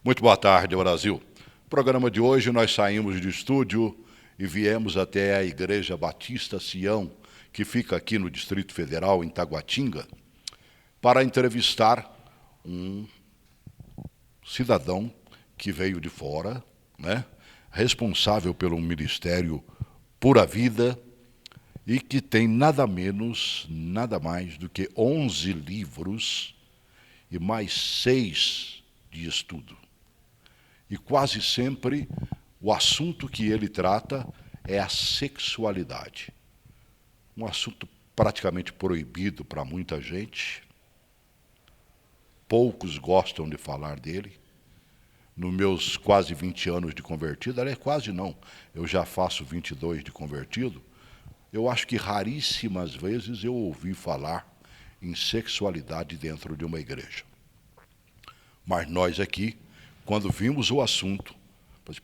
Muito boa tarde, Brasil. No programa de hoje nós saímos do estúdio e viemos até a Igreja Batista Sião, que fica aqui no Distrito Federal, em Taguatinga, para entrevistar um cidadão que veio de fora, né, responsável pelo Ministério Pura Vida e que tem nada menos, nada mais do que 11 livros e mais 6 de estudo. E quase sempre o assunto que ele trata é a sexualidade. Um assunto praticamente proibido para muita gente. Poucos gostam de falar dele. Nos meus quase 20 anos de convertido, aliás, quase não, eu já faço 22 de convertido, eu acho que raríssimas vezes eu ouvi falar em sexualidade dentro de uma igreja. Mas nós aqui, quando vimos o assunto,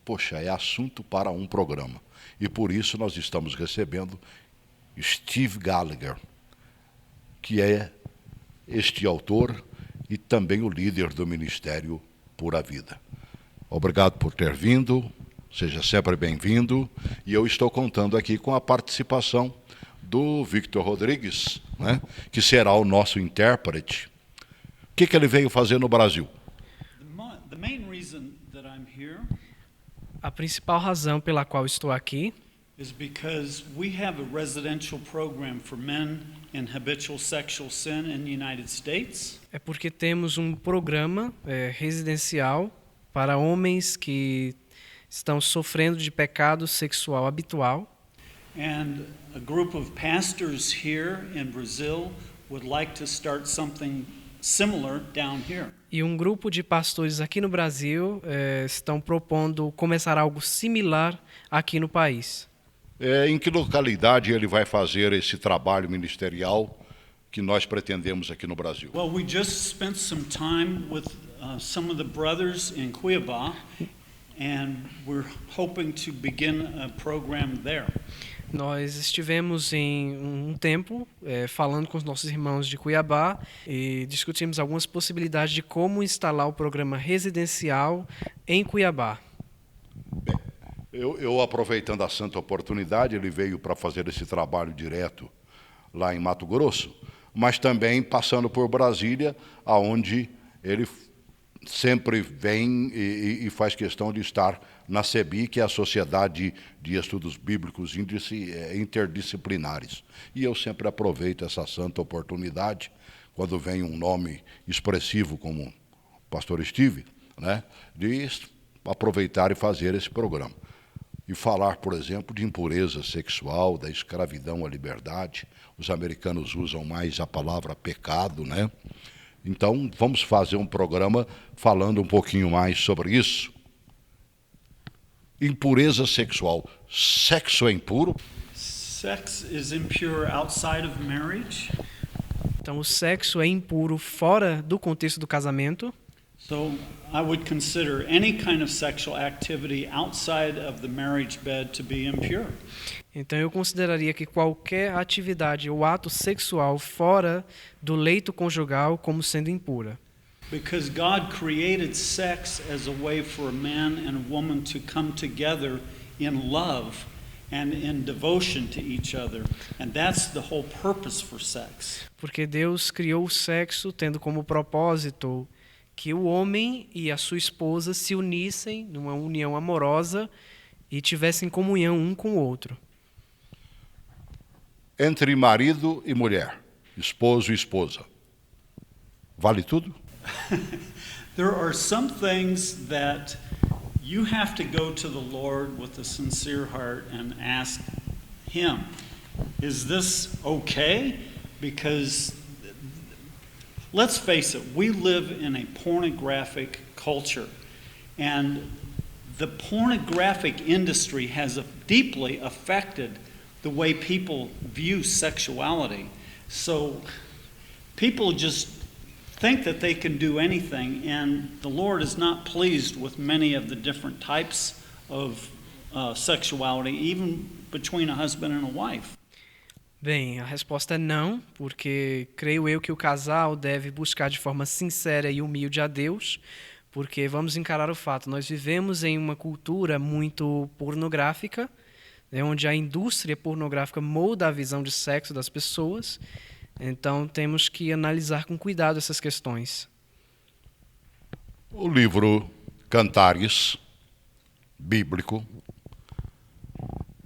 poxa, é assunto para um programa. E por isso nós estamos recebendo Steve Gallagher, que é este autor e também o líder do Ministério Pura Vida. Obrigado por ter vindo, seja sempre bem-vindo. E eu estou contando aqui com a participação do Victor Rodrigues, né, que será o nosso intérprete. O que ele veio fazer no Brasil? A principal razão pela qual estou aqui is because we have a residential program for men in habitual sexual sin in the United States. é porque temos um programa residencial para homens que estão sofrendo de pecado sexual habitual. And a group of pastors here in Brazil would like to start something similar down here. E um grupo de pastores aqui no Brasil estão propondo começar algo similar aqui no país. Em que localidade ele vai fazer esse trabalho ministerial que nós pretendemos aqui no Brasil? Well, we just spent some time with some of the brothers in Cuiabá, and we're hoping to begin a program there. Nós estivemos em um tempo falando com os nossos irmãos de Cuiabá e discutimos algumas possibilidades de como instalar o programa residencial em Cuiabá. Bem, eu aproveitando a santa oportunidade, ele veio para fazer esse trabalho direto lá em Mato Grosso, mas também passando por Brasília, aonde ele sempre vem e faz questão de estar na SEBI, que é a Sociedade de Estudos Bíblicos Interdisciplinares. E eu sempre aproveito essa santa oportunidade, quando vem um nome expressivo como o pastor Steve, né, de aproveitar e fazer esse programa. E falar, por exemplo, de impureza sexual, da escravidão à liberdade. Os americanos usam mais a palavra pecado, né? Então, vamos fazer um programa falando um pouquinho mais sobre isso. Impureza sexual. Sexo é impuro? Sex is impure outside of marriage. Então, o sexo é impuro fora do contexto do casamento. So I would consider any kind of sexual activity outside of the marriage bed to be impure. Então, eu consideraria que qualquer atividade ou ato sexual fora do leito conjugal como sendo impura. Because God created sex as a way for a man and a woman to come together in love and in devotion to each other. And that's the whole purpose for sex. Porque Deus criou o sexo tendo como propósito que o homem e a sua esposa se unissem numa união amorosa e tivessem comunhão um com o outro. Entre marido e mulher, esposo e esposa, vale tudo? There are some things that you have to go to the Lord with a sincere heart and ask Him, is this okay? Because let's face it, we live in a pornographic culture, and the pornographic industry has deeply affected the way people view sexuality. So people just think that they can do anything, and the Lord is not pleased with many of the different types of sexuality, even between a husband and a wife. Bem, a resposta é não, porque creio eu que o casal deve buscar de forma sincera e humilde a Deus, Porque vamos encarar o fato, nós vivemos em uma cultura muito pornográfica, né, onde a indústria pornográfica molda a visão de sexo das pessoas. Então temos que analisar com cuidado essas questões. O livro Cantares, bíblico,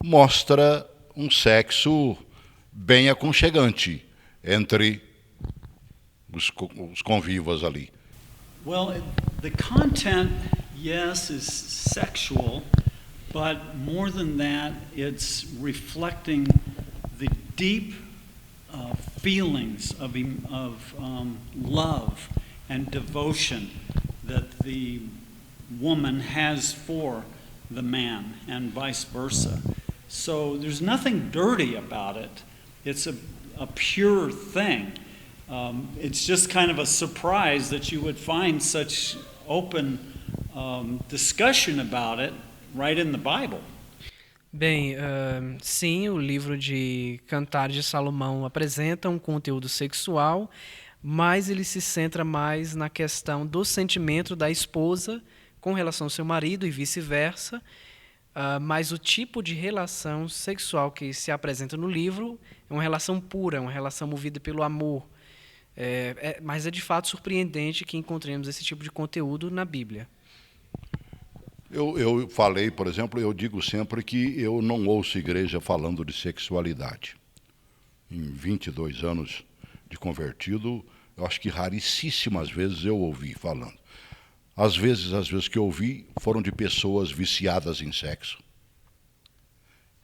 mostra um sexo bem aconchegante entre os convivas ali. Well, the content, yes, is sexual, but more than that, it's reflecting the deep feelings of love and devotion that the woman has for the man, and vice versa. So there's nothing dirty about it. It's a pure thing. It's just kind of a surprise that you would find such open discussion about it right in the Bible. Bem, sim, o livro de Cantares de Salomão apresenta um conteúdo sexual, mas ele se centra mais na questão do sentimento da esposa com relação ao seu marido e vice-versa. Mas o tipo de relação sexual que se apresenta no livro é uma relação pura, uma relação movida pelo amor. Mas é de fato surpreendente que encontremos esse tipo de conteúdo na Bíblia. Eu falei, por exemplo, eu digo sempre que eu não ouço igreja falando de sexualidade. Em 22 anos de convertido, eu acho que raríssimas vezes eu ouvi falando. Às vezes que eu ouvi foram de pessoas viciadas em sexo.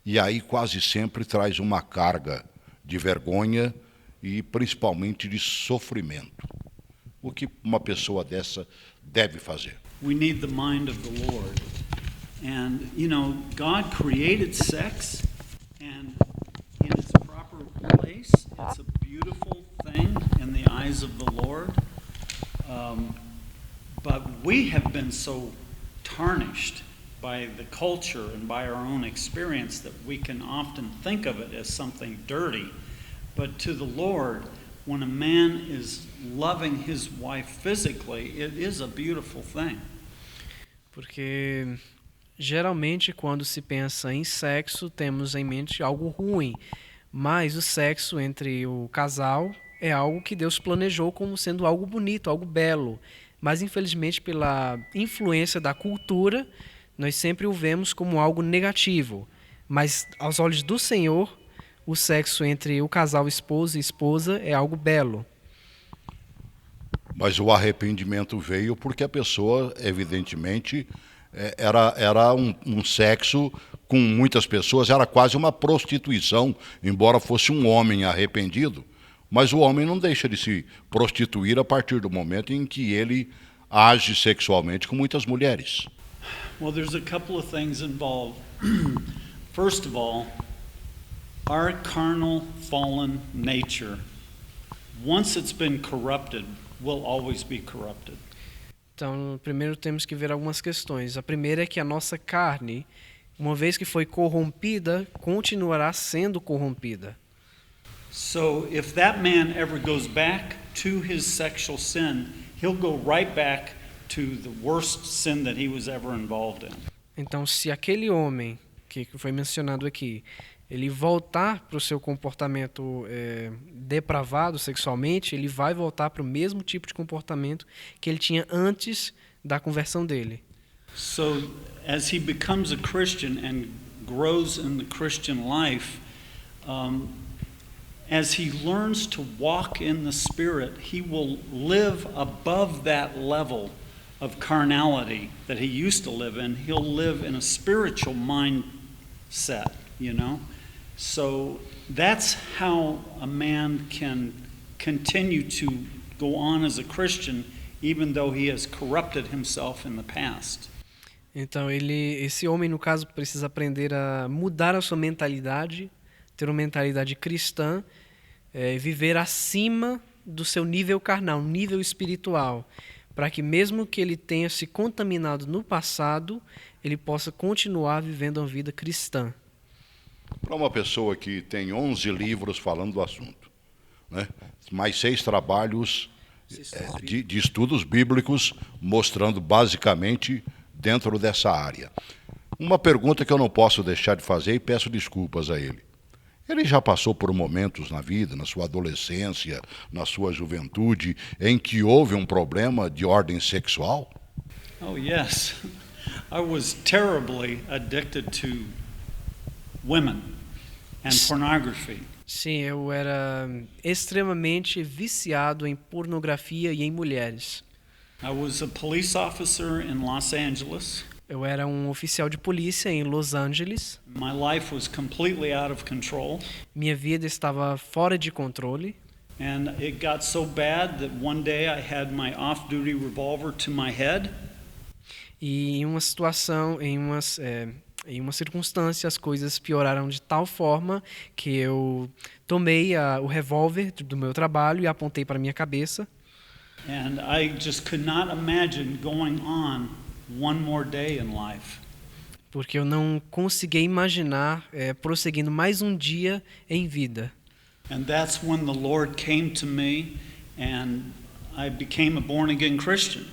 E aí quase sempre traz uma carga de vergonha e principalmente de sofrimento. O que uma pessoa dessa deve fazer? We need the mind of the Lord. And, you know, God created sex, and in its proper place, it's a beautiful thing in the eyes of the Lord. But we have been so tarnished by the culture and by our own experience that we can often think of it as something dirty. But to the Lord, when a man is loving his wife physically, it is a beautiful thing. Porque geralmente quando se pensa em sexo, temos em mente algo ruim. Mas o sexo entre o casal é algo que Deus planejou como sendo algo bonito, algo belo. Mas infelizmente pela influência da cultura, nós sempre o vemos como algo negativo. Mas aos olhos do Senhor, o sexo entre o casal esposo e esposa é algo belo. Mas o arrependimento veio porque a pessoa, evidentemente, era um sexo com muitas pessoas, era quase uma prostituição, embora fosse um homem arrependido. Mas o homem não deixa de se prostituir a partir do momento em que ele age sexualmente com muitas mulheres. Well, there's a couple of things involved. First of all, our carnal, fallen nature, once it's been corrupted, will always be corrupted. Então, primeiro temos que ver algumas questões. A primeira é que a nossa carne, uma vez que foi corrompida, continuará sendo corrompida. So if that man ever goes back to his sexual sin, he'll go right back to the worst sin that he was ever involved in. Então, se aquele homem que foi mencionado aqui, ele voltar para o seu comportamento depravado sexualmente, ele vai voltar para o mesmo tipo de comportamento que ele tinha antes da conversão dele. So as he becomes a Christian and grows in the Christian life, as he learns to walk in the Spirit, he will live above that level of carnality that he used to live in. He'll live in a spiritual mindset, you know? So that's how a man can continue to go on as a Christian, even though he has corrupted himself in the past. Então, esse homem, no caso, precisa aprender a mudar a sua mentalidade, ter uma mentalidade cristã, viver acima do seu nível carnal, nível espiritual, para que mesmo que ele tenha se contaminado no passado, ele possa continuar vivendo uma vida cristã. Para uma pessoa que tem 11 livros falando do assunto, né? Mais 6 trabalhos de estudos bíblicos, mostrando basicamente dentro dessa área. Uma pergunta que eu não posso deixar de fazer e peço desculpas a ele. Ele já passou por momentos na vida, na sua adolescência, na sua juventude, em que houve um problema de ordem sexual? Oh, yes. I was terribly addicted to women and pornography. Sim, eu era extremamente viciado em pornografia e em mulheres. I was a police officer in Los Angeles. Eu era um oficial de polícia em Los Angeles. My life was completely out of control. Minha vida estava fora de controle. And it got so bad that one day I had my off-duty revolver to my head. E em uma situação, em uma circunstância, as coisas pioraram de tal forma que eu tomei o revólver do meu trabalho e apontei para minha cabeça. And I just could not imagine going on one more day in life. Porque eu não conseguia imaginar prosseguindo mais um dia em vida. And that's when the Lord came to me and I became a born-again Christian.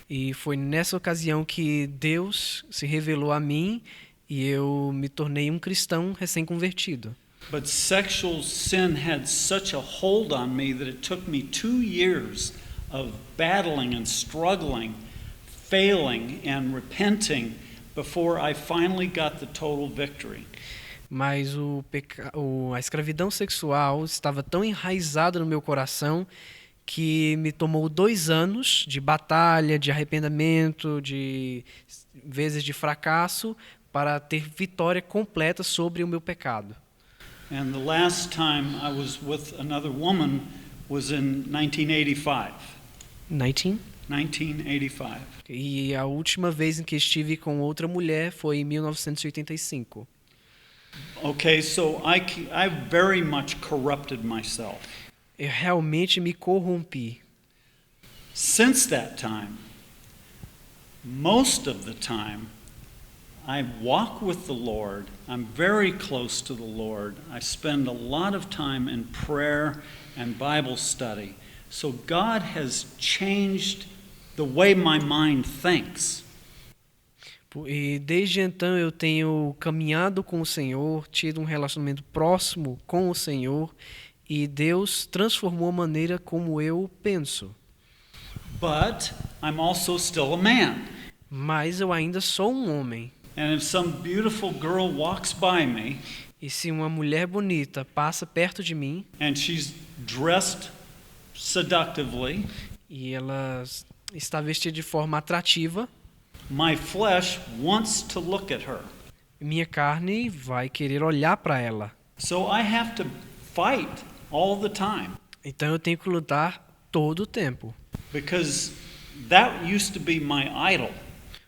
E foi nessa ocasião que Deus se revelou a mim e eu me tornei um cristão recém-convertido. But sexual sin had such a hold on me that it took me 2 years of battling and struggling, failing and repenting before I finally got the total victory. Mas a escravidão sexual estava tão enraizada no meu coração que me tomou 2 anos de batalha, de arrependimento, de vezes de fracasso, para ter vitória completa sobre o meu pecado. And the last time I was with another woman was in 1985. 1985. E a última vez em que estive com outra mulher foi em 1985. Okay, so I very much corrupted myself. Eu realmente me corrompi. Since that time, most of the time, I walk with the Lord. I'm very close to the Lord. I spend a lot of time in prayer and Bible study. So God has changed the way my mind thinks. E desde então eu tenho caminhado com o Senhor, tido um relacionamento próximo com o Senhor, e Deus transformou a maneira como eu penso. But I'm also still a man. Mas eu ainda sou um homem. And if some beautiful girl walks by me, e se uma mulher bonita passa perto de mim, and she's dressed seductively, e ela está vestida de forma atrativa, my flesh wants to look at her. Minha carne vai querer olhar para ela. So I have to fight all the time. Então eu tenho que lutar todo o tempo. Because that used to be my idol.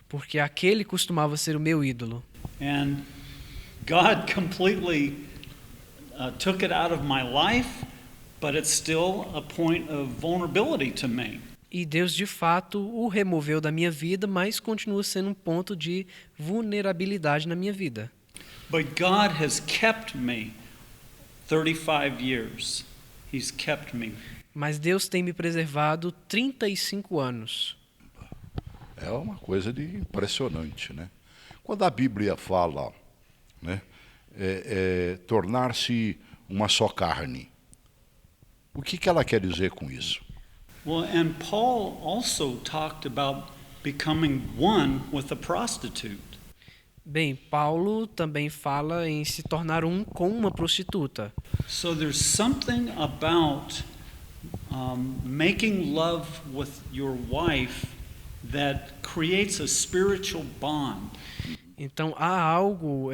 Porque aquele costumava ser o meu ídolo. And God completely took it out of my life, but it's still a point of vulnerability to me. E Deus de fato o removeu da minha vida, mas continua sendo um ponto de vulnerabilidade na minha vida. But God has kept me 35 years. He's kept me. Mas Deus tem me preservado 35 anos. É uma coisa impressionante, né? Quando a Bíblia fala, né, tornar-se uma só carne, o que ela quer dizer com isso? Well, and Paul also talked about becoming one with a prostitute. Bem, Paulo também fala em se tornar um com uma prostituta. So there's something about making love with your wife that creates a spiritual bond. Então há algo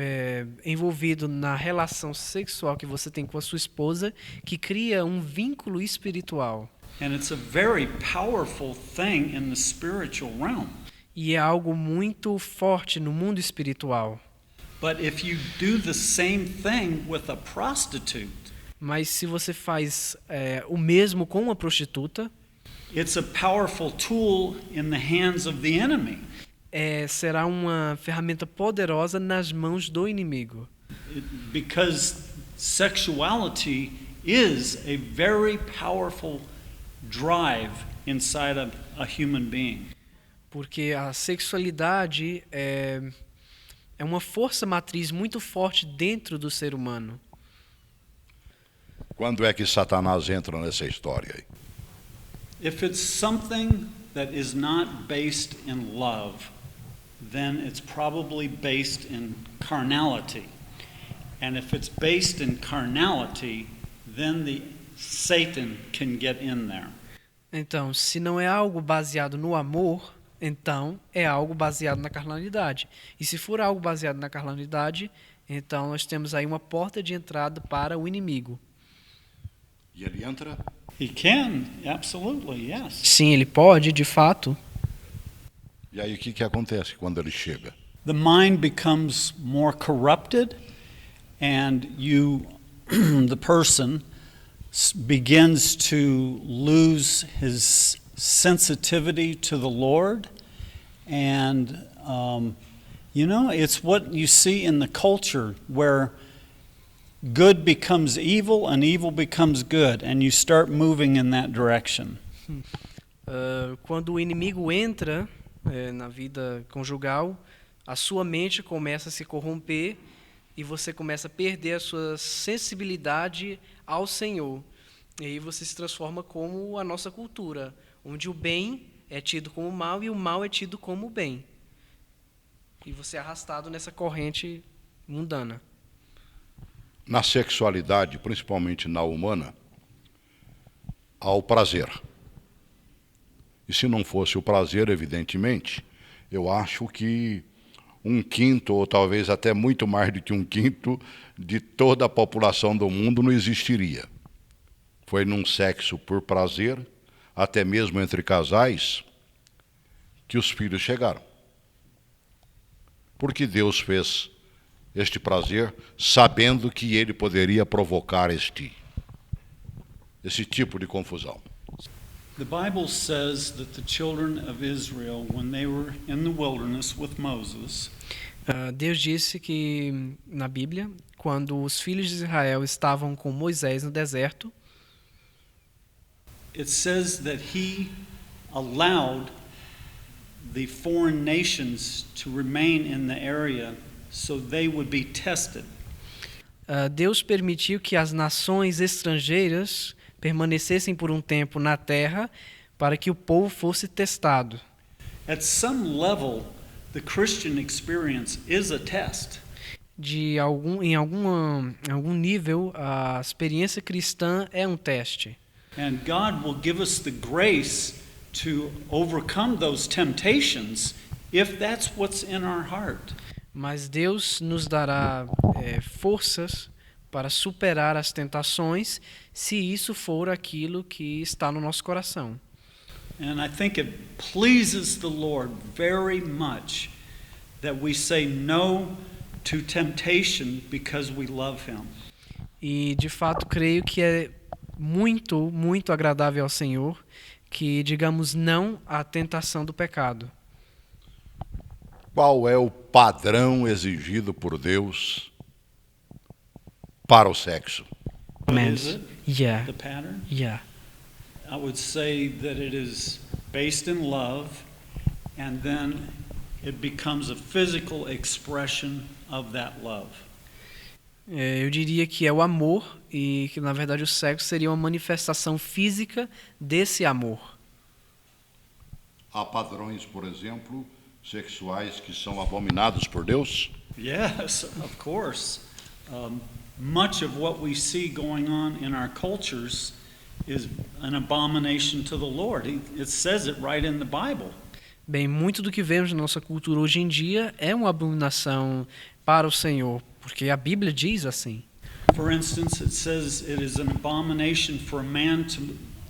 envolvido na relação sexual que você tem com a sua esposa que cria um vínculo espiritual. And it's a very powerful thing in the spiritual realm. E é algo muito forte no mundo espiritual. But if you do the same thing with a prostitute, mas se você faz o mesmo com uma prostituta, it's a powerful tool in the hands of the enemy. Será uma ferramenta poderosa nas mãos do inimigo. Because sexuality is a very powerful drive inside of a human being. Porque a sexualidade é uma força matriz muito forte dentro do ser humano. Quando é que Satanás entra nessa história aí? If it's something that is not based in love, then it's probably based in carnality. And if it's based in carnality, then Satan can get in there. Então, se não é algo baseado no amor, então é algo baseado na carnalidade. E se for algo baseado na carnalidade, então nós temos aí uma porta de entrada para o inimigo. E ele entra? He can, absolutely, yes. Sim, ele pode, de fato. E aí o que acontece quando ele chega? The mind becomes more corrupted, and the person begins to lose his sensitivity to the Lord, and it's what you see in the culture where good becomes evil and evil becomes good, and you start moving in that direction. Quando o inimigo entra na vida conjugal, a sua mente começa a se corromper e você começa a perder a sua sensibilidade ao Senhor. E aí você se transforma como a nossa cultura, onde o bem é tido como mal e o mal é tido como bem. E você é arrastado nessa corrente mundana. Na sexualidade, principalmente na humana, há o prazer. E se não fosse o prazer, evidentemente, eu acho que 1/5, ou talvez até muito mais do que 1/5, de toda a população do mundo não existiria. Foi num sexo por prazer, até mesmo entre casais, que os filhos chegaram. Porque Deus fez este prazer, sabendo que ele poderia provocar esse tipo de confusão. The Bible says that the children of Israel, when they were in the wilderness with Moses, Deus disse que na Bíblia, quando os filhos de Israel estavam com Moisés no deserto, it says that he allowed the foreign nations to remain in the area so they would be tested. Deus permitiu que as nações estrangeiras permanecessem por um tempo na terra para que o povo fosse testado. At some level, the Christian experience is a test. Em algum nível, a experiência cristã é um teste. And God will give us the grace to overcome those temptations if that's what's in our heart. Mas Deus nos dará forças para superar as tentações, se isso for aquilo que está no nosso coração. And I think it pleases the Lord very much that we say no to temptation because we love him. E de fato creio que é muito, muito agradável ao Senhor que digamos não à tentação do pecado. Qual é o padrão exigido por Deus para o sexo? What is it? Yeah. The pattern? Yeah. I would say that it is based in love, and then it becomes a physical expression of that love. Eu diria que é o amor e que na verdade o sexo seria uma manifestação física desse amor. Há padrões, por exemplo, sexuais que são abominados por Deus? Yes, of course. Much of what we see going on in our cultures is an abomination to the Lord. It says it right in the Bible. Bem, muito do que vemos na nossa cultura hoje em dia é uma abominação para o Senhor, porque a Bíblia diz assim. For instance, it says it is an abomination for a man to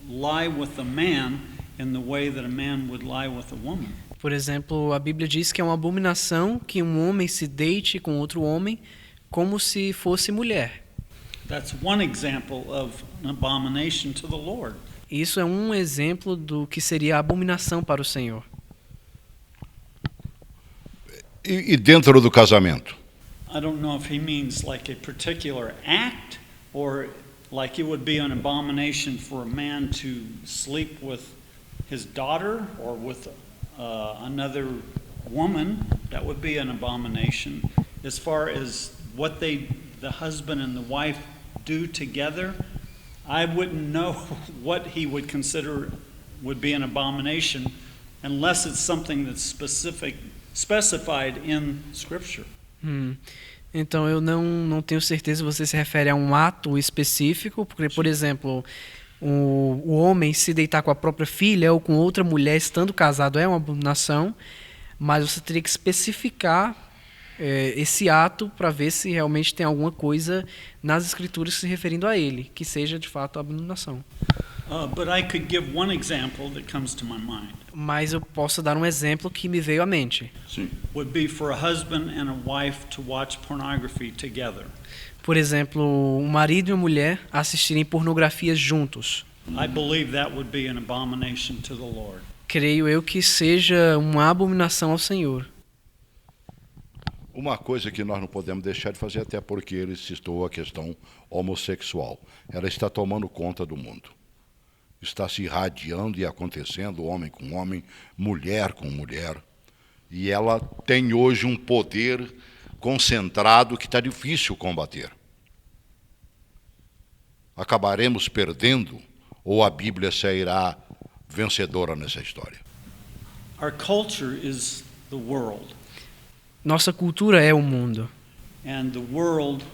lie with a man in the way that a man would lie with a woman. Por exemplo, a Bíblia diz que é uma abominação que um homem se deite com outro homem como se fosse mulher. That's one example of an abomination to the Lord. Isso é um exemplo do que seria a abominação para o Senhor. E dentro do casamento? I don't know if he means like a particular act or like it would be an abomination for a man to sleep with his daughter or with another woman. That would be an abomination. As far as what the husband and the wife do together, I wouldn't know what he would consider would be an abomination unless it's something that's specified in Scripture. Então eu não tenho certeza se você se refere a um ato específico, porque, por exemplo, o homem se deitar com a própria filha ou com outra mulher estando casado é uma abominação, mas você teria que especificar esse ato para ver se realmente tem alguma coisa nas escrituras se referindo a ele, que seja de fato abominação. But I could give one example that comes to my mind. Mas eu posso dar um exemplo que me veio à mente. Sim. Would be for a husband and a wife to watch pornography together. Por exemplo, um marido e uma mulher assistirem pornografia juntos. I believe that would be an abomination to the Lord. Creio eu que seja uma abominação ao Senhor. Uma coisa que nós não podemos deixar de fazer, até porque ele citou a questão homossexual. Ela está tomando conta do mundo. Está se irradiando e acontecendo, homem com homem, mulher com mulher. E ela tem hoje um poder concentrado que está difícil combater. Acabaremos perdendo ou a Bíblia sairá vencedora nessa história? Our culture is the world. Nossa cultura é o mundo. And the world,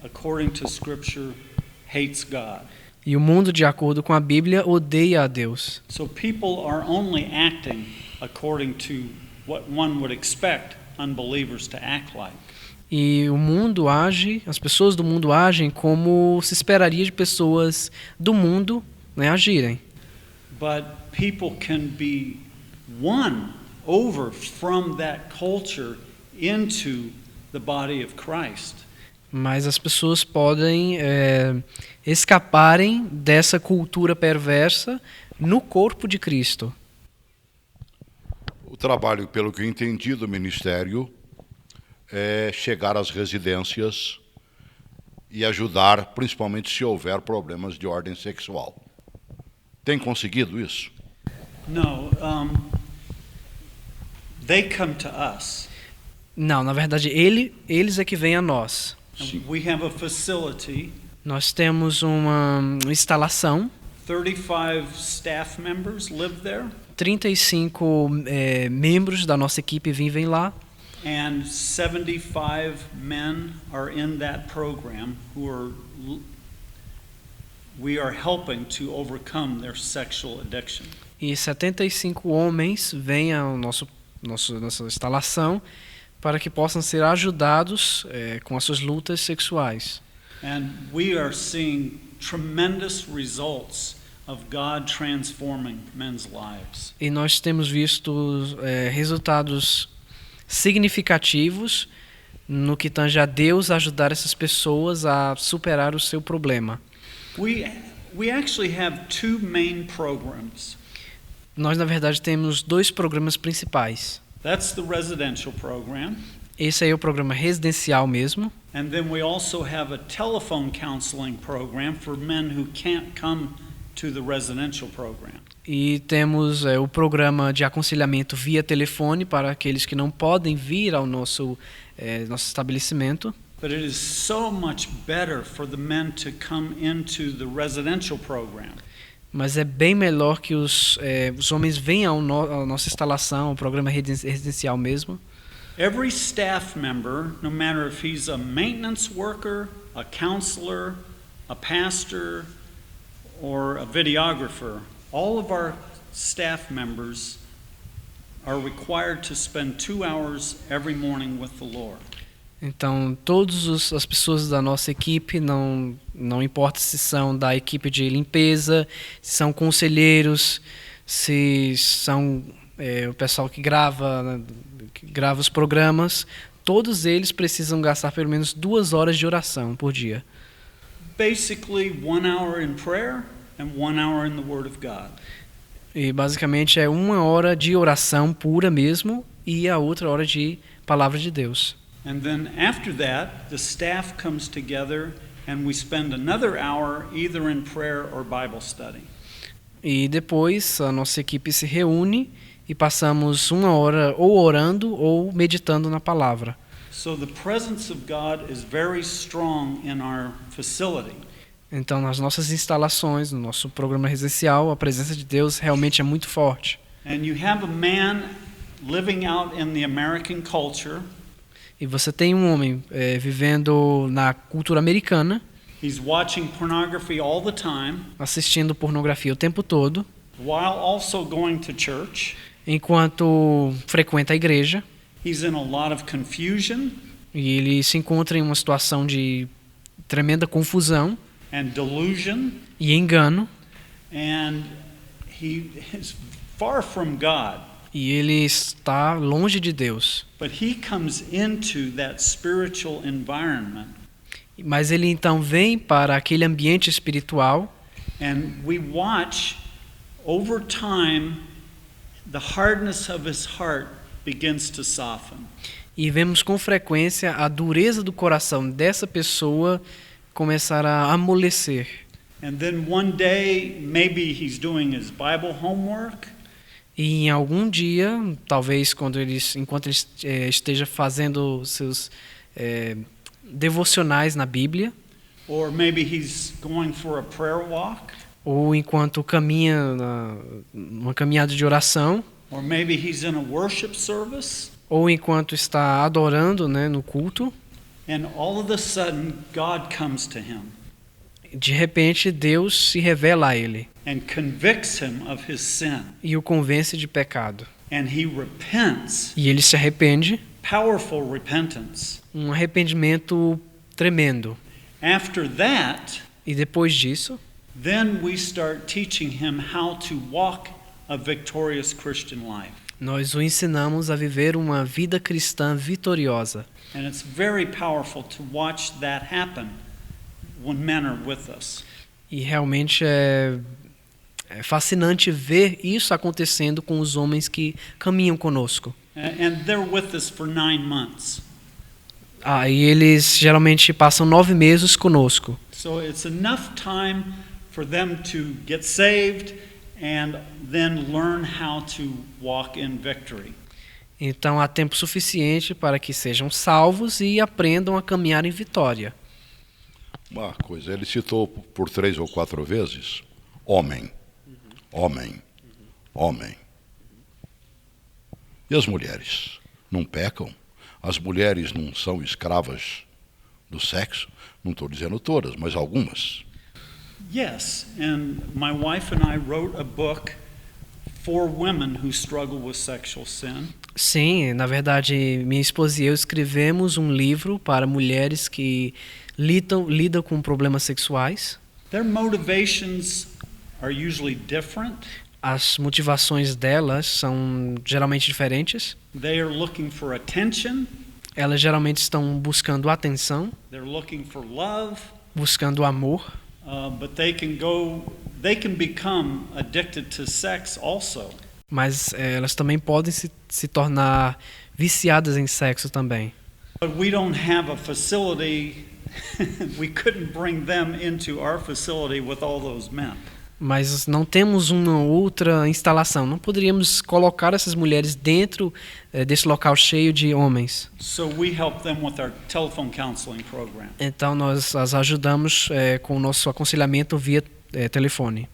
according to Scripture, hates God. E o mundo, de acordo com a Bíblia, odeia a Deus. So people are only acting according to what one would expect unbelievers to act like. E o mundo age, as pessoas do mundo agem como se esperaria de pessoas do mundo, né, agirem. But people can be won over from that culture into the body of Christ. Mas as pessoas podem escaparem dessa cultura perversa no corpo de Cristo. O trabalho, pelo que eu entendi do ministério, é chegar às residências e ajudar, principalmente se houver problemas de ordem sexual. Tem conseguido isso? No, they come to us. Não, na verdade, eles é que vêm a nós. And we have a facility, Nós temos uma instalação, 35 staff members live there, 35 membros da nossa equipe vivem lá. and 75 men are in that program we are helping to overcome their sexual addiction. E 75 homens vêm à nossa instalação para que possam ser ajudados com as suas lutas sexuais. And we are seeing tremendous results of God transforming men's lives. E nós temos visto resultados significativos no que tange a Deus ajudar essas pessoas a superar o seu problema. We actually have two main programs. Nós, na verdade, temos 2 programas principais. That's the residential program. Esse aí é o programa residencial mesmo. And then we also have a telephone counseling program for men who can't come to the residential program. E temos o programa de aconselhamento via telefone para aqueles que não podem vir ao nosso estabelecimento. But it is so much better for the men to come into the residential program. Mas é bem melhor que os homens venham à nossa instalação, ao programa residencial mesmo. Every staff member, no matter if he's a maintenance worker, a counselor, a pastor, or a videographer, all of our staff members are required to spend 2 hours every morning with the Lord. Então, todas as pessoas da nossa equipe, não importa se são da equipe de limpeza, se são conselheiros, se são o pessoal que grava os programas, todos eles precisam gastar pelo menos 2 horas de oração por dia. Basically, 1 hour in prayer and 1 hour in the Word of God. E basicamente é 1 hora de oração pura mesmo e a outra hora de palavra de Deus. And then after that, the staff comes together and we spend another hour either in prayer or Bible study. E depois a nossa equipe se reúne e passamos 1 hora ou orando ou meditando na palavra. So the presence of God is very strong in our facility. Então, nas nossas instalações, no nosso programa residencial, a presença de Deus realmente é muito forte. And you have a man living out in the American culture. E você tem um homem vivendo na cultura americana, He's watching pornography all the time, assistindo pornografia o tempo todo, while also going to church. enquanto frequenta a igreja, He's in a lot of confusion e ele se encontra em uma situação de tremenda confusão and delusion, e engano, and he is far from God. e ele está longe de Deus. But he comes into that spiritual environment, Mas ele então vem para aquele ambiente espiritual and we watch over time the hardness of his heart begins to soften. e vemos com frequência a dureza do coração dessa pessoa começar a amolecer. And then one day, maybe he's doing his Bible homework, E em algum dia, talvez enquanto ele esteja fazendo seus devocionais na Bíblia, or maybe he's going for a prayer walk, ou enquanto caminha numa caminhada de oração, or maybe he's in a worship service, ou enquanto está adorando, né, no culto, and all of a sudden God comes to him de repente Deus se revela a ele and convicts him of his sin, e o convence de pecado. and he repents, E ele se arrepende, powerful repentance. um arrependimento tremendo. After that, E depois disso, then we start teaching him how to walk a victorious Christian life. nós o ensinamos a viver uma vida cristã vitoriosa. And it's very powerful to watch that happen when men are with us. E realmente é fascinante ver isso acontecendo com os homens que caminham conosco. And they're with us for 9 months. E eles geralmente passam 9 meses conosco. So it's enough time for them to get saved and then learn how to walk in victory. Então há tempo suficiente para que sejam salvos e aprendam a caminhar em vitória. Uma coisa, ele citou por 3 ou 4 vezes homem, homem, homem. E as mulheres não pecam? As mulheres não são escravas do sexo? Não estou dizendo todas, mas algumas. Yes, and my wife and I wrote a book for women who struggle with sexual sin. Sim, na verdade, minha esposa e eu escrevemos um livro para mulheres que lidam com problemas sexuais. Their motivations are usually different. As motivações delas são geralmente diferentes. They are looking for attention, Elas geralmente estão buscando atenção, they're looking for love, buscando amor, but they can become addicted to sex also. mas elas também podem se tornar viciadas em sexo também. But we don't have a facility, we couldn't bring them into our facility with all those men. Mas não temos uma outra instalação. Não poderíamos colocar essas mulheres dentro desse local cheio de homens. So we help them with our telephone counseling program. Então nós as ajudamos com o nosso aconselhamento via telefone.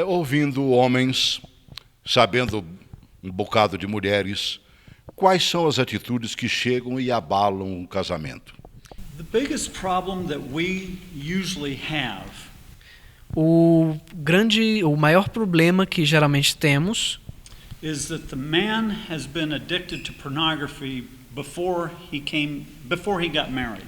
Ouvindo homens, sabendo um bocado de mulheres, quais são as atitudes que chegam e abalam um casamento? The biggest problem that we usually have O maior problema que geralmente temos is that the man has been addicted to pornography before he got married.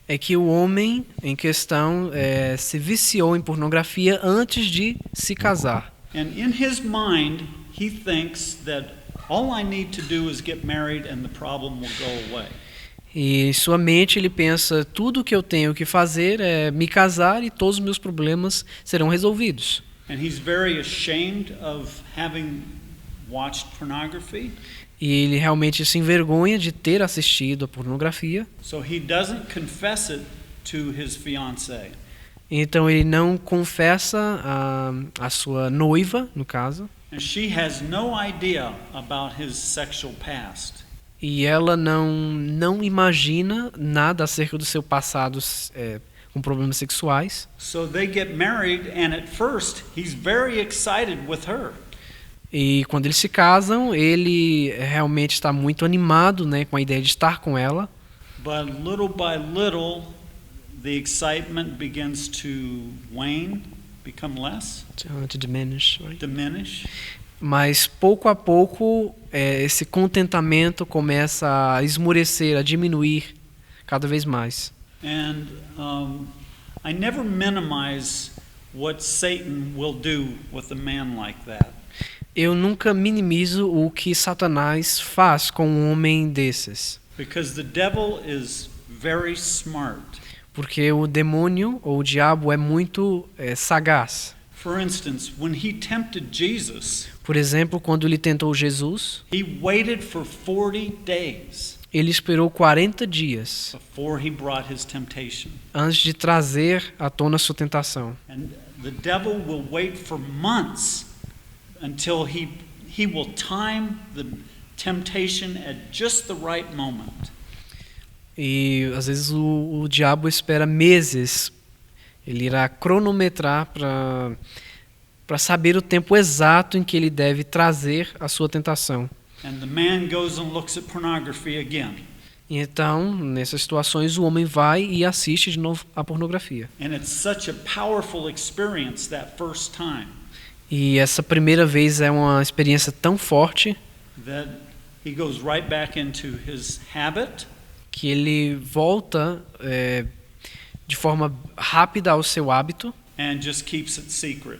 é que o homem em questão se viciou em pornografia antes de se casar. And in his mind, he thinks that all I need to do is get married and the problem will go away. E em sua mente ele pensa, tudo o que eu tenho que fazer é me casar e todos os meus problemas serão resolvidos. And he's very ashamed of having watched pornography. E ele realmente se envergonha de ter assistido a pornografia. So he doesn't confess it to his fiancée. Então ele não confessa a sua noiva, no caso, And she has no idea about his sexual past. e ela não imagina nada acerca do seu passado com problemas sexuais. So they get married, and at first he's very excited with her. E quando eles se casam, ele realmente está muito animado, né, com a ideia de estar com ela. But little by little, the excitement begins to wane, become less, To diminish, right? diminish. Mas pouco a pouco esse contentamento começa a esmorecer, a diminuir cada vez mais. And I never minimize what Satan will do with a man like that. Eu nunca minimizo o que Satanás faz com um homem desses, Because the devil is very smart. porque o demônio ou o diabo é muito sagaz. For instance, when he tempted Jesus, Por exemplo, quando ele tentou Jesus, he waited for 40 days ele esperou 40 dias before he brought his temptation. antes de trazer à tona sua tentação. And the devil will wait for months until he will time the temptation at just the right moment. E às vezes o diabo espera meses. Ele irá cronometrar para saber o tempo exato em que ele deve trazer a sua tentação. And the man goes and looks at pornography again. E então, nessas situações, o homem vai e assiste de novo a pornografia. And it's such a powerful experience that first time E essa primeira vez é uma experiência tão forte that he goes right back into his habit, que ele volta de forma rápida ao seu hábito and just keeps it secret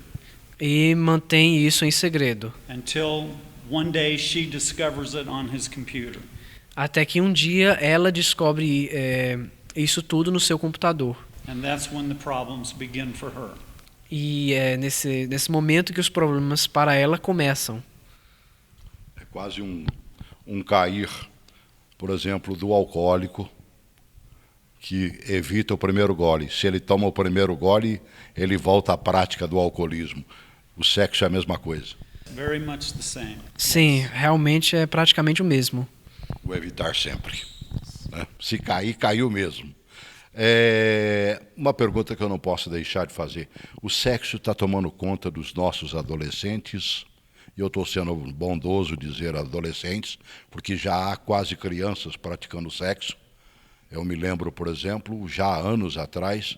e mantém isso em segredo. until one day she discovers it on his computer. Até que um dia ela descobre isso tudo no seu computador. And that's when the problems begin for her. E é nesse momento que os problemas para ela começam. É quase um cair, por exemplo, do alcoólico que evita o primeiro gole. Se ele toma o primeiro gole, ele volta à prática do alcoolismo. O sexo é a mesma coisa. Very much the same. Sim, realmente é praticamente o mesmo. O evitar sempre, né? Se cair, caiu mesmo. Uma pergunta que eu não posso deixar de fazer. O sexo está tomando conta dos nossos adolescentes, e eu estou sendo bondoso dizer adolescentes, porque já há quase crianças praticando sexo. Eu me lembro, por exemplo, já há anos atrás,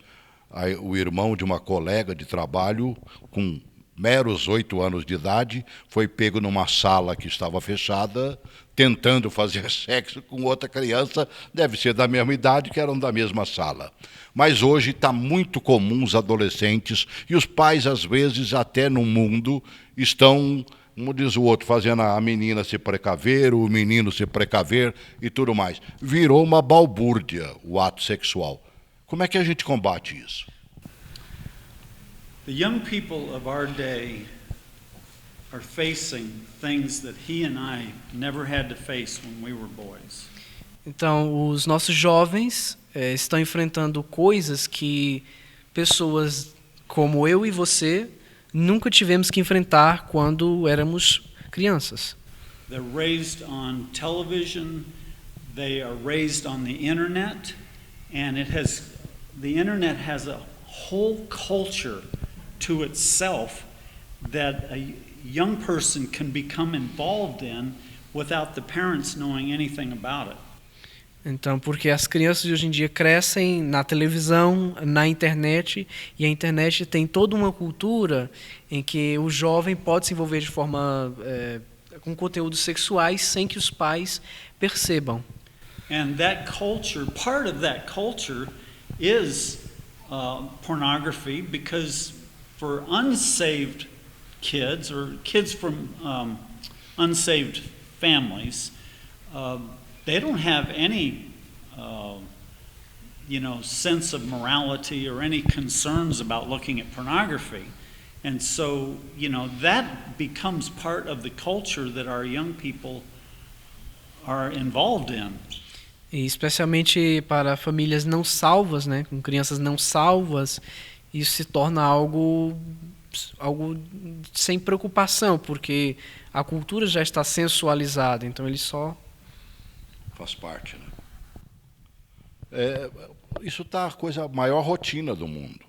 o irmão de uma colega de trabalho, com meros 8 anos de idade, foi pego numa sala que estava fechada, tentando fazer sexo com outra criança, deve ser da mesma idade, que eram da mesma sala. Mas hoje está muito comum os adolescentes, e os pais, às vezes, até no mundo, estão, como diz o outro, fazendo a menina se precaver, o menino se precaver e tudo mais. Virou uma balbúrdia o ato sexual. Como é que a gente combate isso? The young people of our day are facing things that he and I never had to face when we were boys. Então, os nossos jovens estão enfrentando coisas que pessoas como eu e você nunca tivemos que enfrentar quando éramos crianças. They're raised on television, they are raised on the internet, and the internet has a whole culture to itself that a young person can become involved in without the parents knowing anything about it. Então, porque as crianças de hoje em dia crescem na televisão, na internet, e a internet tem toda uma cultura em que o jovem pode se envolver de forma com conteúdos sexuais sem que os pais percebam. And that culture, part of that culture is pornography, because for unsaved kids or kids from unsaved families, they don't have any, sense of morality or any concerns about looking at pornography. And so, that becomes part of the culture that our young people are involved in. E especialmente para famílias não salvas, né, com crianças não salvas, isso se torna algo sem preocupação, porque a cultura já está sensualizada, então ele só... Faz parte, né? Isso está a coisa, a maior rotina do mundo.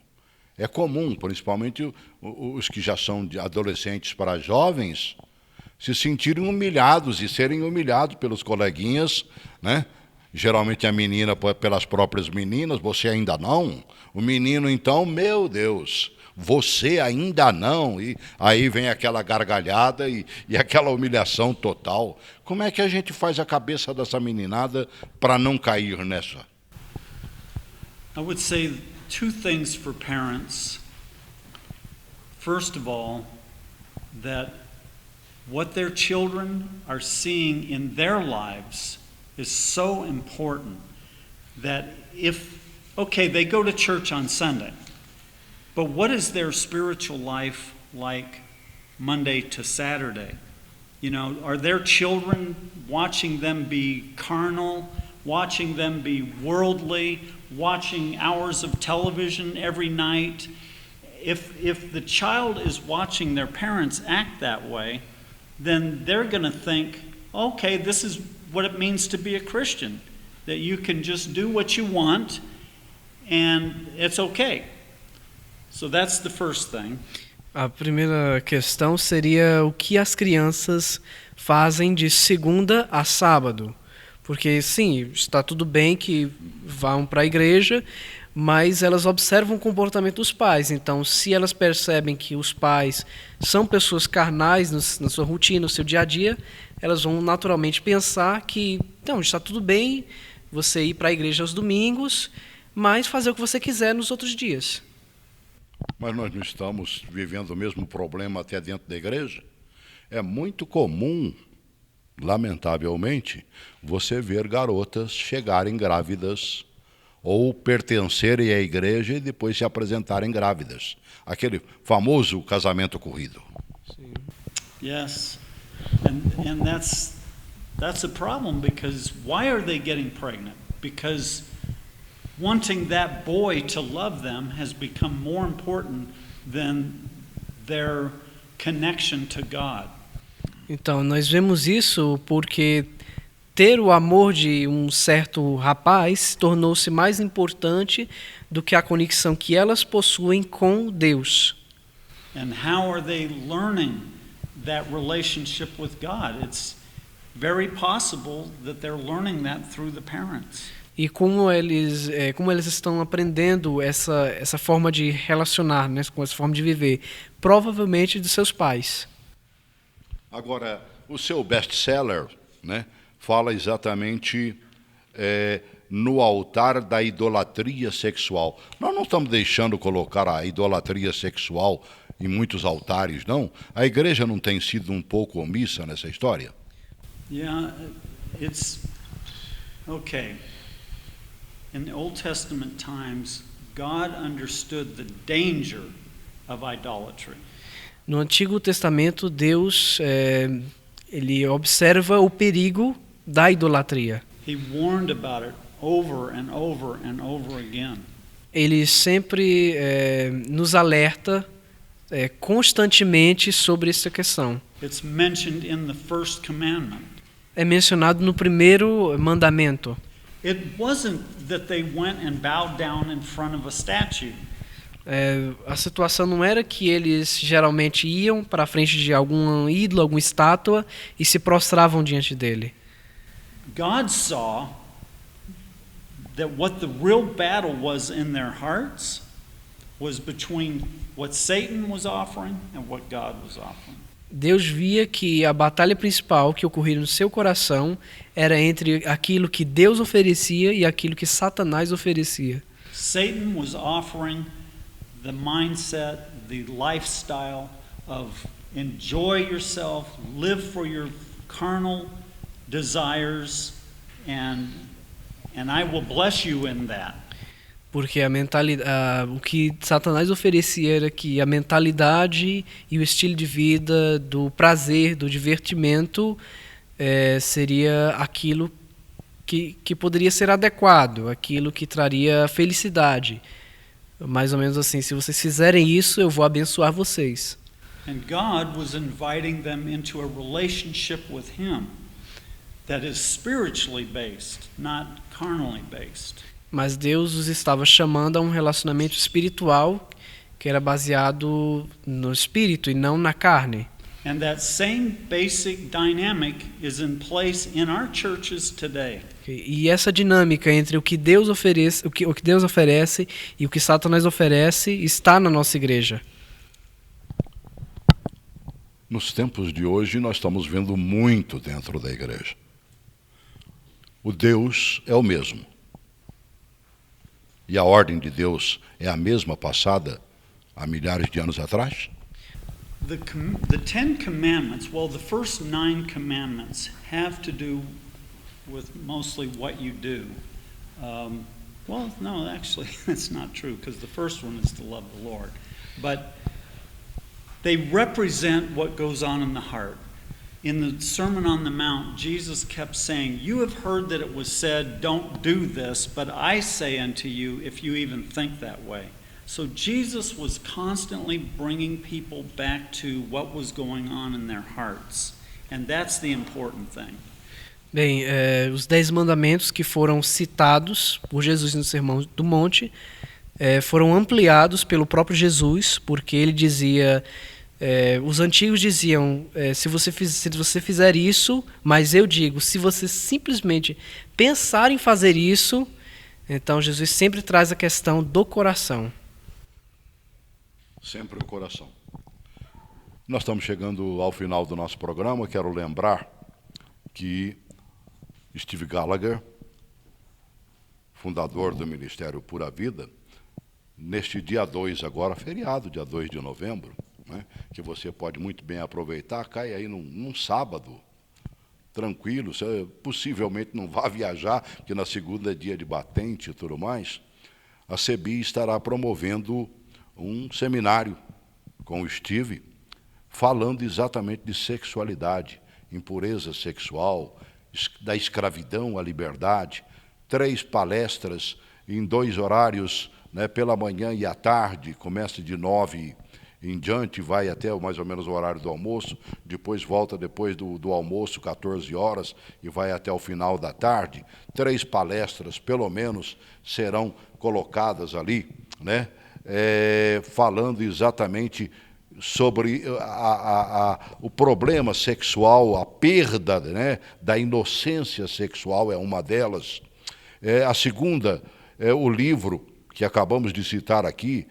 É comum, principalmente os que já são de adolescentes para jovens, se sentirem humilhados e serem humilhados pelos coleguinhas, né? Geralmente a menina pelas próprias meninas, você ainda não. O menino, então, meu Deus, você ainda não. E aí vem aquela gargalhada e aquela humilhação total. Como é que a gente faz a cabeça dessa meninada para não cair nessa? I would say two things for parents. First of all, that what their children are seeing in their lives is so important that okay, they go to church on Sunday, but what is their spiritual life like Monday to Saturday? You know, are their children watching them be carnal, watching them be worldly, watching hours of television every night? If the child is watching their parents act that way, then they're going to think, okay, this is what it means to be a Christian, that you can just do what you want and it's okay. So that's the first thing. A primeira questão seria o que as crianças fazem de segunda a sábado. Porque, sim, está tudo bem que vão para a igreja, mas elas observam o comportamento dos pais. Então, se elas percebem que os pais são pessoas carnais na sua rotina, no seu dia a dia, elas vão naturalmente pensar que, então, está tudo bem você ir para a igreja aos domingos, mas fazer o que você quiser nos outros dias. Mas nós não estamos vivendo o mesmo problema até dentro da igreja? É muito comum, lamentavelmente, você ver garotas chegarem grávidas ou pertencerem à igreja e depois se apresentarem grávidas. Aquele famoso casamento corrido. Sim. Yes, and that's a problem, because why are they getting pregnant? Because wanting that boy to love them has become more important than their connection to God. Então, nós vemos isso porque ter o amor de um certo rapaz tornou-se mais importante do que a conexão que elas possuem com Deus. And how are they learning that relationship with God? It's very possible that they're learning that through the parents. E como eles estão aprendendo essa forma de relacionar, né, com essa forma de viver? Provavelmente dos seus pais. Agora, o seu best-seller, né, fala exatamente no altar da idolatria sexual. Nós não estamos deixando colocar a idolatria sexual em muitos altares, não? A igreja não tem sido um pouco omissa nessa história? Yeah, it's okay. In Old Testament times, God understood the danger of idolatry. No Antigo Testamento, Deus ele observa o perigo da idolatria. He warned about it over and over and over again. Ele sempre nos alerta constantemente sobre essa questão. It's mentioned in the first commandment. É mencionado no primeiro mandamento. It wasn't that they went and bowed down in front of a statue. A situação não era que eles geralmente iam para frente de algum ídolo, alguma estátua e se prostravam diante dele. God saw that what the real battle was in their hearts was between what Satan was offering and what God was offering. Deus via que a batalha principal que ocorria no seu coração era entre aquilo que Deus oferecia e aquilo que Satanás oferecia. Satan was offering the mindset, the lifestyle of enjoy yourself, live for your carnal desires, and I will bless you in that. Porque o que Satanás oferecia era que a mentalidade e o estilo de vida do prazer, do divertimento, seria aquilo que poderia ser adequado, aquilo que traria felicidade. Mais ou menos assim, se vocês fizerem isso, eu vou abençoar vocês. And God was inviting them into a relationship with Him that is spiritually based, not carnally based. Mas Deus os estava chamando a um relacionamento espiritual que era baseado no espírito e não na carne. And that same basic dynamic is in place in our churches today. E essa dinâmica entre o que Deus oferece, o que Deus oferece e o que Satanás oferece está na nossa igreja. Nos tempos de hoje, nós estamos vendo muito dentro da igreja. O Deus é o mesmo. E a ordem de Deus é a mesma passada há milhares de anos atrás? The Ten Commandments, well, the first 9 commandments have to do with mostly what you do. Well, no, actually, that's not true, because the first one is to love the Lord. But they represent what goes on in the heart. In the Sermon on the Mount, Jesus kept saying, "You have heard that it was said, 'Don't do this,' but I say unto you, if you even think that way." So Jesus was constantly bringing people back to what was going on in their hearts. And that's the important thing. Bem, os 10 mandamentos que foram citados por Jesus no Sermão do Monte foram ampliados pelo próprio Jesus, porque ele dizia, os antigos diziam, se você fizer isso, mas eu digo, se você simplesmente pensar em fazer isso, então Jesus sempre traz a questão do coração. Sempre o coração. Nós estamos chegando ao final do nosso programa. Quero lembrar que Steve Gallagher, fundador do Ministério Pura Vida, neste dia 2 agora, feriado, dia 2 de novembro, né, que você pode muito bem aproveitar, cai aí num sábado, tranquilo, você possivelmente não vá viajar, porque na segunda é dia de batente e tudo mais. A CEBI estará promovendo um seminário com o Steve, falando exatamente de sexualidade, impureza sexual, da escravidão à liberdade. 3 palestras em 2 horários, né, pela manhã e à tarde, começa de 9 em diante, vai até mais ou menos o horário do almoço, depois volta depois do almoço, 14 horas, e vai até o final da tarde. 3 palestras, pelo menos, serão colocadas ali, né? Falando exatamente sobre o problema sexual, a perda, né, da inocência sexual é uma delas. A segunda é o livro que acabamos de citar aqui,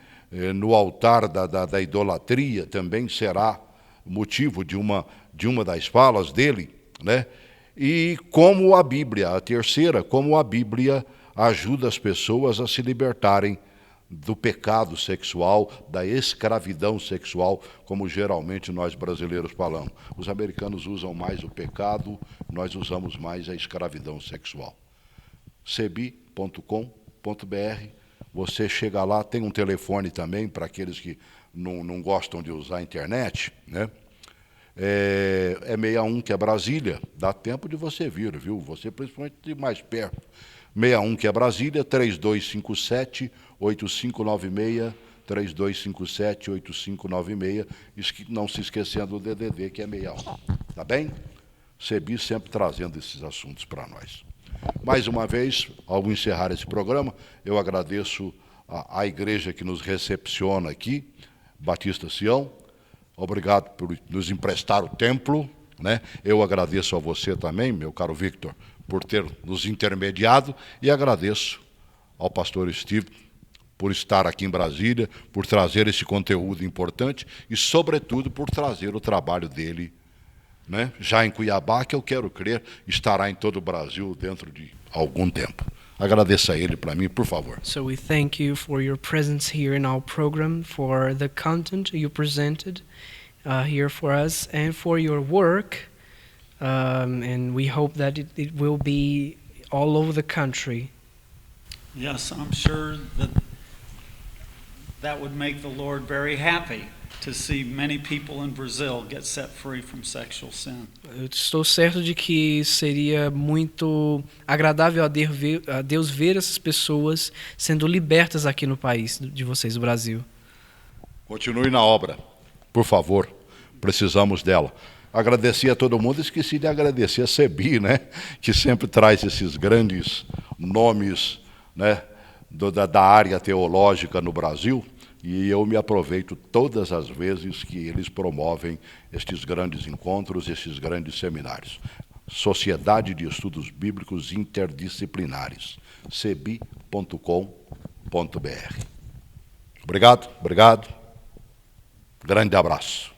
No Altar da Idolatria, também será motivo de uma das falas dele, né? E como a Bíblia, a terceira, como a Bíblia ajuda as pessoas a se libertarem do pecado sexual, da escravidão sexual, como geralmente nós brasileiros falamos. Os americanos usam mais o pecado, nós usamos mais a escravidão sexual. cebi.com.br, você chega lá, tem um telefone também para aqueles que não gostam de usar a internet, né? É 61, que é Brasília, dá tempo de você vir, viu? Você principalmente de mais perto. 61, que é Brasília, 3257-8596, 3257-8596, não se esquecendo do DDD, que é 61, tá bem? CEBI sempre trazendo esses assuntos para nós. Mais uma vez, ao encerrar esse programa, eu agradeço à igreja que nos recepciona aqui, Batista Sião, obrigado por nos emprestar o templo, né? Eu agradeço a você também, meu caro Victor, por ter nos intermediado, e agradeço ao pastor Steve por estar aqui em Brasília, por trazer esse conteúdo importante e, sobretudo, por trazer o trabalho dele, né, já em Cuiabá, que eu quero crer estará em todo o Brasil dentro de algum tempo. Agradeça a ele para mim, por favor. So we thank you for your presence here in our program, for the content you presented here for us, and for your work. And we hope that it will be all over the country. Yes, I'm sure that would make the Lord very happy. to see many people in Brazil get set free from sexual sin. Eu estou certo de que seria muito agradável a Deus ver essas pessoas sendo libertas aqui no país de vocês, o Brasil. Continue na obra, por favor. Precisamos dela. Agradeci a todo mundo, esqueci de agradecer a CEBI, né, que sempre traz esses grandes nomes, né, da área teológica no Brasil, e eu me aproveito todas as vezes que eles promovem estes grandes encontros, estes grandes seminários. Sociedade de Estudos Bíblicos Interdisciplinares, cebi.com.br. Obrigado. Grande abraço.